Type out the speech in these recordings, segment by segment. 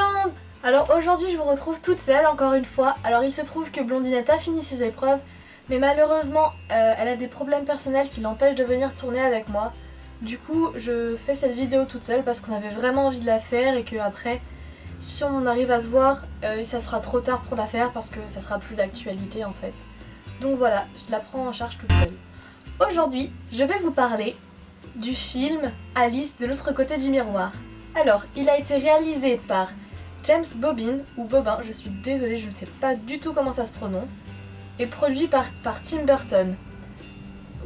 monde! Alors aujourd'hui je vous retrouve toute seule encore une fois. Alors il se trouve que Blondinette a fini ses épreuves, mais malheureusement elle a des problèmes personnels qui l'empêchent de venir tourner avec moi. Du coup je fais cette vidéo toute seule parce qu'on avait vraiment envie de la faire et que après si on arrive à se voir ça sera trop tard pour la faire parce que ça sera plus d'actualité en fait. Donc voilà, je la prends en charge toute seule. Aujourd'hui je vais vous parler du film Alice de l'autre côté du miroir. Alors, il a été réalisé par James Bobin, ou Bobin, je suis désolée, je ne sais pas du tout comment ça se prononce, et produit par Tim Burton.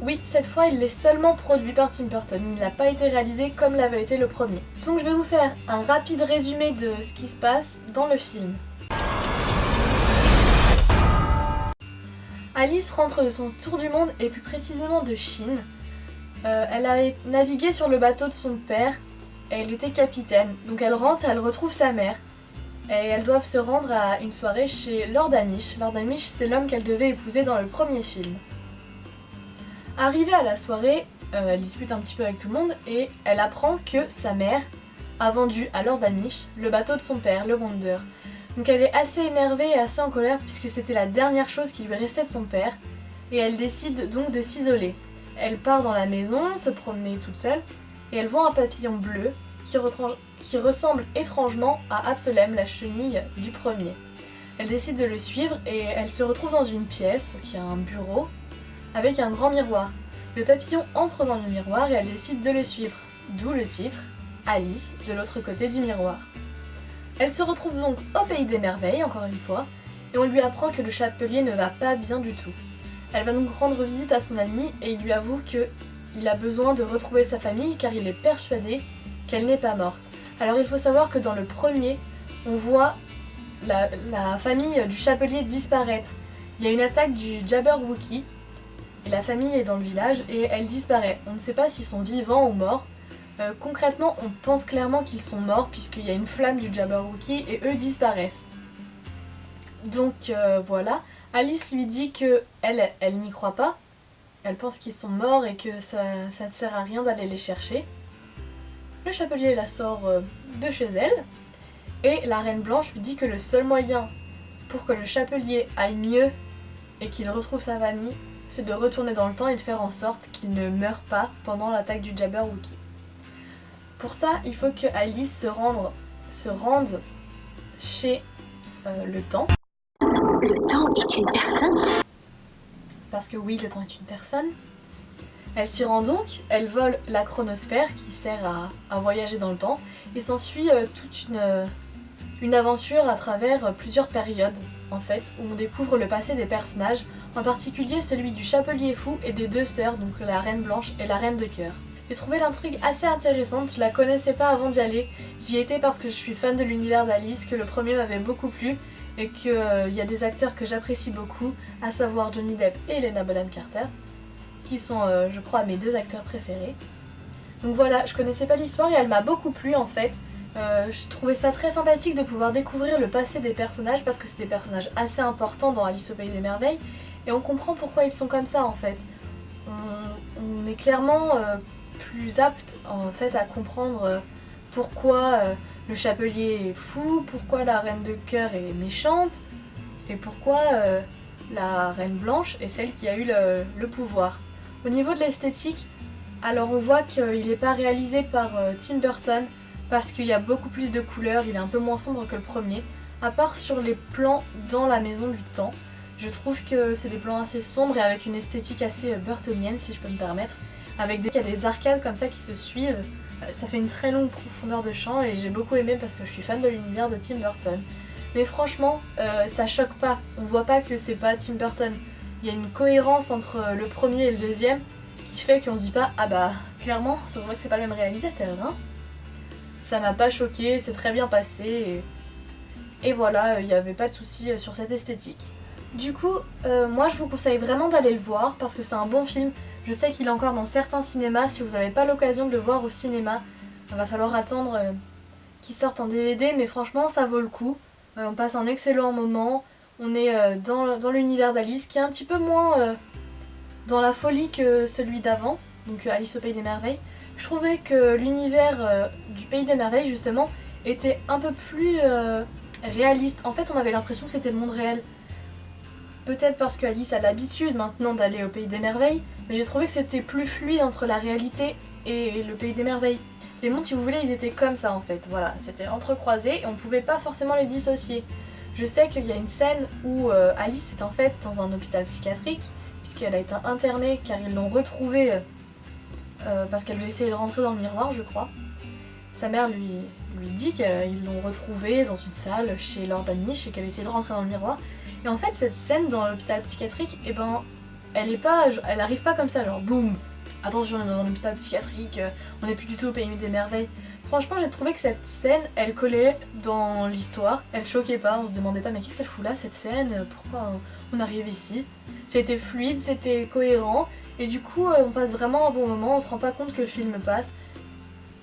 Oui, cette fois, il est seulement produit par Tim Burton, il n'a pas été réalisé comme l'avait été le premier. Donc je vais vous faire un rapide résumé de ce qui se passe dans le film. Alice rentre de son tour du monde, et plus précisément de Chine. Elle a navigué sur le bateau de son père, et elle était capitaine. Donc elle rentre et elle retrouve sa mère. Et elles doivent se rendre à une soirée chez Lord Amish. Lord Amish, c'est l'homme qu'elle devait épouser dans le premier film. Arrivée à la soirée, elle discute un petit peu avec tout le monde et elle apprend que sa mère a vendu à Lord Amish le bateau de son père, le Wonder. Donc elle est assez énervée et assez en colère puisque c'était la dernière chose qui lui restait de son père. Et elle décide donc de s'isoler. Elle part dans la maison, se promener toute seule, et elle voit un papillon bleu qui ressemble étrangement à Absolem, la chenille du premier. Elle décide de le suivre et elle se retrouve dans une pièce qui a un bureau avec un grand miroir. Le papillon entre dans le miroir et elle décide de le suivre, d'où le titre Alice de l'autre côté du miroir. Elle se retrouve donc au pays des merveilles, encore une fois, et on lui apprend que le chapelier ne va pas bien du tout. Elle va donc rendre visite à son ami et il lui avoue qu'il a besoin de retrouver sa famille car il est persuadé qu'elle n'est pas morte. Alors il faut savoir que dans le premier, on voit la famille du chapelier disparaître. Il y a une attaque du Jabberwocky et la famille est dans le village et elle disparaît. On ne sait pas s'ils sont vivants ou morts. Concrètement, on pense clairement qu'ils sont morts puisqu'il y a une flamme du Jabberwocky et eux disparaissent. Donc voilà. Alice lui dit que elle n'y croit pas, elle pense qu'ils sont morts et que ça ne sert à rien d'aller les chercher. Le chapelier la sort de chez elle et la Reine Blanche lui dit que le seul moyen pour que le chapelier aille mieux et qu'il retrouve sa famille, c'est de retourner dans le temps et de faire en sorte qu'il ne meure pas pendant l'attaque du Jabberwocky. Pour ça, il faut que Alice se rende chez le temps. Le temps est une personne? Parce que oui, le temps est une personne. Elle s'y rend donc, elle vole la chronosphère qui sert à voyager dans le temps et s'ensuit toute une aventure à travers plusieurs périodes en fait où on découvre le passé des personnages, en particulier celui du chapelier fou et des deux sœurs, donc la Reine Blanche et la Reine de Cœur. J'ai trouvé l'intrigue assez intéressante, je la connaissais pas avant d'y aller, j'y étais parce que je suis fan de l'univers d'Alice, que le premier m'avait beaucoup plu et qu'il y a des acteurs que j'apprécie beaucoup, à savoir Johnny Depp et Helena Bonham Carter, qui sont je crois mes deux acteurs préférés. Donc voilà, je connaissais pas l'histoire et elle m'a beaucoup plu en fait. Je trouvais ça très sympathique de pouvoir découvrir le passé des personnages parce que c'est des personnages assez importants dans Alice au Pays des Merveilles et on comprend pourquoi ils sont comme ça en fait. On est clairement plus apte en fait à comprendre pourquoi le chapelier est fou, pourquoi la Reine de Cœur est méchante et pourquoi la Reine Blanche est celle qui a eu le pouvoir. Au niveau de l'esthétique, alors on voit qu'il n'est pas réalisé par Tim Burton parce qu'il y a beaucoup plus de couleurs, il est un peu moins sombre que le premier. À part sur les plans dans la maison du temps, je trouve que c'est des plans assez sombres et avec une esthétique assez burtonienne si je peux me permettre. Avec il y a des arcades comme ça qui se suivent, ça fait une très longue profondeur de champ et j'ai beaucoup aimé parce que je suis fan de l'univers de Tim Burton. Mais franchement, ça choque pas, on voit pas que c'est pas Tim Burton. Il y a une cohérence entre le premier et le deuxième qui fait qu'on se dit pas ah bah clairement c'est vrai que c'est pas le même réalisateur hein. Ça m'a pas choqué, c'est très bien passé et voilà, il n'y avait pas de souci sur cette esthétique. Du coup, moi je vous conseille vraiment d'aller le voir parce que c'est un bon film. Je sais qu'il est encore dans certains cinémas, si vous n'avez pas l'occasion de le voir au cinéma, il va falloir attendre qu'il sorte en DVD, mais franchement ça vaut le coup. On passe un excellent moment, on est dans l'univers d'Alice qui est un petit peu moins dans la folie que celui d'avant, donc Alice au Pays des Merveilles. Je trouvais que l'univers du Pays des Merveilles justement était un peu plus réaliste. En fait, on avait l'impression que c'était le monde réel. Peut-être parce qu'Alice a l'habitude maintenant d'aller au Pays des Merveilles, mais j'ai trouvé que c'était plus fluide entre la réalité et le Pays des Merveilles. Les mondes, si vous voulez, ils étaient comme ça en fait, voilà, c'était entrecroisé et on pouvait pas forcément les dissocier. Je sais qu'il y a une scène où Alice est en fait dans un hôpital psychiatrique, puisqu'elle a été internée car ils l'ont retrouvée parce qu'elle veut essayer de rentrer dans le miroir, je crois. Sa mère lui dit qu'ils l'ont retrouvée dans une salle chez Lord Anish et qu'elle essaie de rentrer dans le miroir. Et en fait, cette scène dans l'hôpital psychiatrique, eh ben, elle arrive pas comme ça, genre boum, attention, on est dans un hôpital psychiatrique, on n'est plus du tout au Pays des Merveilles. Franchement, j'ai trouvé que cette scène, elle collait dans l'histoire, elle choquait pas, on se demandait pas mais qu'est-ce qu'elle fout là cette scène, pourquoi on arrive ici. C'était fluide, c'était cohérent, et du coup on passe vraiment un bon moment, on se rend pas compte que le film passe.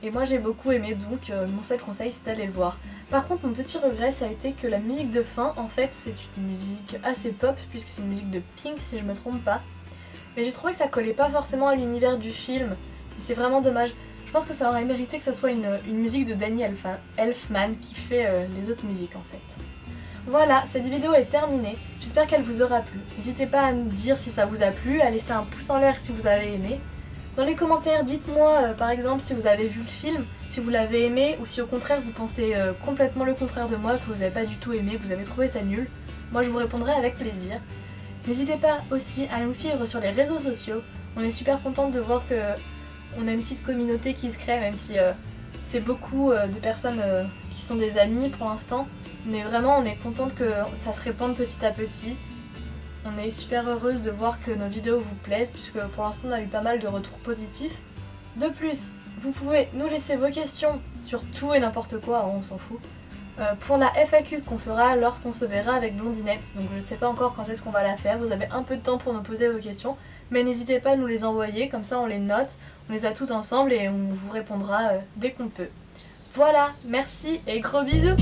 Et moi j'ai beaucoup aimé, donc mon seul conseil c'est d'aller le voir. Par contre, mon petit regret ça a été que la musique de fin, en fait c'est une musique assez pop, puisque c'est une musique de Pink si je me trompe pas. Mais j'ai trouvé que ça collait pas forcément à l'univers du film, et c'est vraiment dommage. Je pense que ça aurait mérité que ça soit une musique de Danny Elfman qui fait les autres musiques en fait. Voilà, cette vidéo est terminée, j'espère qu'elle vous aura plu. N'hésitez pas à me dire si ça vous a plu, à laisser un pouce en l'air si vous avez aimé. Dans les commentaires, dites-moi par exemple si vous avez vu le film, si vous l'avez aimé ou si au contraire vous pensez complètement le contraire de moi, que vous n'avez pas du tout aimé, que vous avez trouvé ça nul. Moi je vous répondrai avec plaisir. N'hésitez pas aussi à nous suivre sur les réseaux sociaux, on est super contente de voir que on a une petite communauté qui se crée, même si c'est beaucoup de personnes qui sont des amis pour l'instant. Mais vraiment on est contente que ça se répande petit à petit. On est super heureuse de voir que nos vidéos vous plaisent, puisque pour l'instant on a eu pas mal de retours positifs. De plus, vous pouvez nous laisser vos questions sur tout et n'importe quoi, on s'en fout, pour la FAQ qu'on fera lorsqu'on se verra avec Blondinette. Donc je ne sais pas encore quand est-ce qu'on va la faire, vous avez un peu de temps pour nous poser vos questions, mais n'hésitez pas à nous les envoyer, comme ça on les note, on les a toutes ensemble et on vous répondra dès qu'on peut. Voilà, merci et gros bisous.